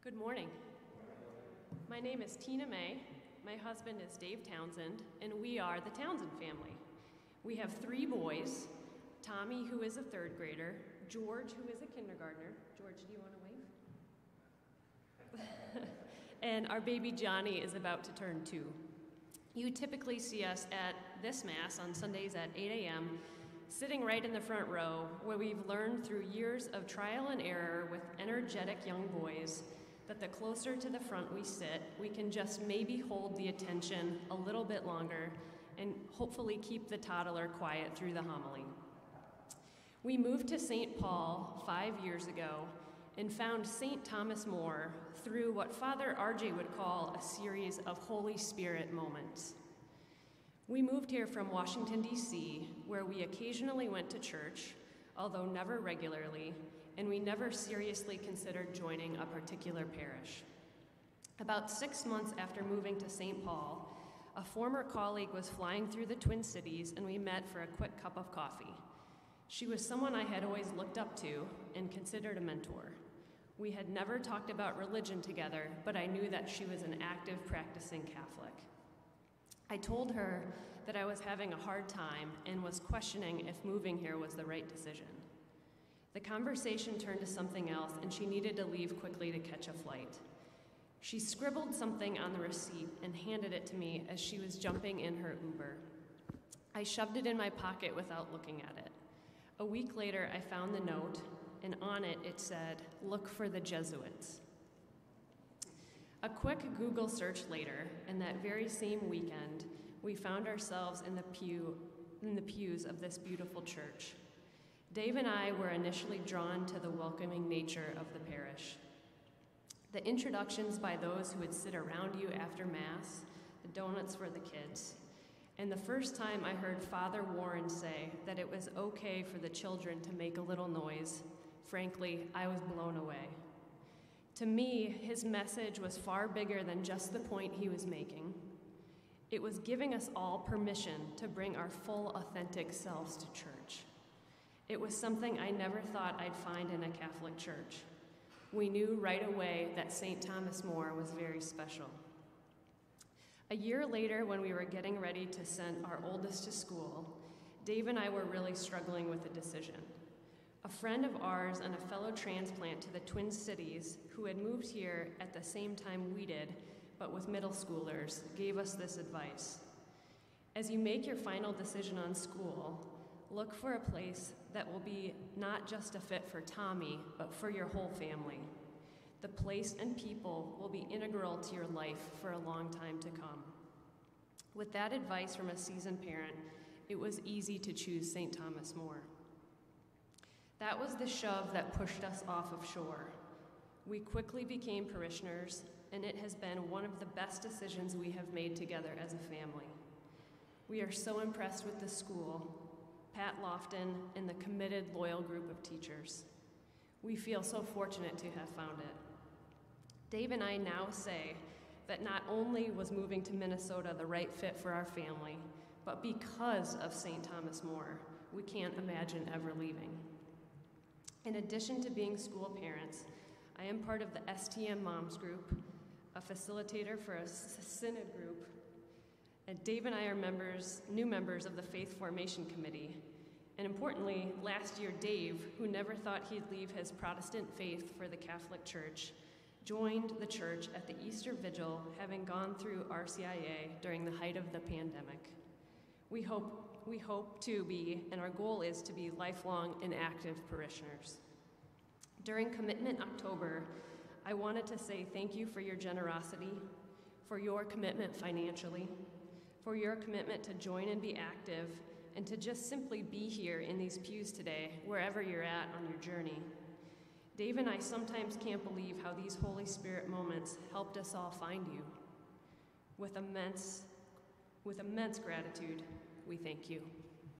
Good morning. My name is Tina May. My husband is Dave Townsend, and we are the Townsend family. We have 3 boys, Tommy, who is a 3rd grader, George, who is a kindergartner. George, do you want to wave? And our baby Johnny is about to turn 2. You typically see us at this Mass on Sundays at 8 a.m., sitting right in the front row, where we've learned through years of trial and error with energetic young boys that the closer to the front we sit, we can just maybe hold the attention a little bit longer and hopefully keep the toddler quiet through the homily. We moved to St. Paul 5 years ago and found St. Thomas More through what Father RJ would call a series of Holy Spirit moments. We moved here from Washington, D.C., where we occasionally went to church, although never regularly, and we never seriously considered joining a particular parish. About 6 months after moving to St. Paul, a former colleague was flying through the Twin Cities, and we met for a quick cup of coffee. She was someone I had always looked up to and considered a mentor. We had never talked about religion together, but I knew that she was an active practicing Catholic. I told her that I was having a hard time and was questioning if moving here was the right decision. The conversation turned to something else, and she needed to leave quickly to catch a flight. She scribbled something on the receipt and handed it to me as she was jumping in her Uber. I shoved it in my pocket without looking at it. A week later, I found the note, and on it, it said, "Look for the Jesuits." A quick Google search later, and that very same weekend, we found ourselves in the pews of this beautiful church. Dave and I were initially drawn to the welcoming nature of the parish. The introductions by those who would sit around you after Mass, the donuts for the kids, and the first time I heard Father Warren say that it was okay for the children to make a little noise, frankly, I was blown away. To me, his message was far bigger than just the point he was making. It was giving us all permission to bring our full, authentic selves to church. It was something I never thought I'd find in a Catholic church. We knew right away that St. Thomas More was very special. A year later, when we were getting ready to send our oldest to school, Dave and I were really struggling with a decision. A friend of ours and a fellow transplant to the Twin Cities, who had moved here at the same time we did, but with middle schoolers, gave us this advice. As you make your final decision on school, look for a place that will be not just a fit for Tommy, but for your whole family. The place and people will be integral to your life for a long time to come. With that advice from a seasoned parent, it was easy to choose St. Thomas More. That was the shove that pushed us off of shore. We quickly became parishioners, and it has been one of the best decisions we have made together as a family. We are so impressed with the school, Pat Lofton, and the committed, loyal group of teachers. We feel so fortunate to have found it. Dave and I now say that not only was moving to Minnesota the right fit for our family, but because of St. Thomas More, we can't imagine ever leaving. In addition to being school parents, I am part of the STM Moms group, a facilitator for a synod group, and Dave and I are new members of the Faith Formation Committee. And importantly, last year, Dave, who never thought he'd leave his Protestant faith for the Catholic Church, joined the church at the Easter Vigil, having gone through RCIA during the height of the pandemic. We hope to be, and our goal is to be, lifelong and active parishioners. During Commitment October, I wanted to say thank you for your generosity, for your commitment financially, for your commitment to join and be active, and to just simply be here in these pews today, wherever you're at on your journey. Dave and I sometimes can't believe how these Holy Spirit moments helped us all find you. With immense gratitude, we thank you.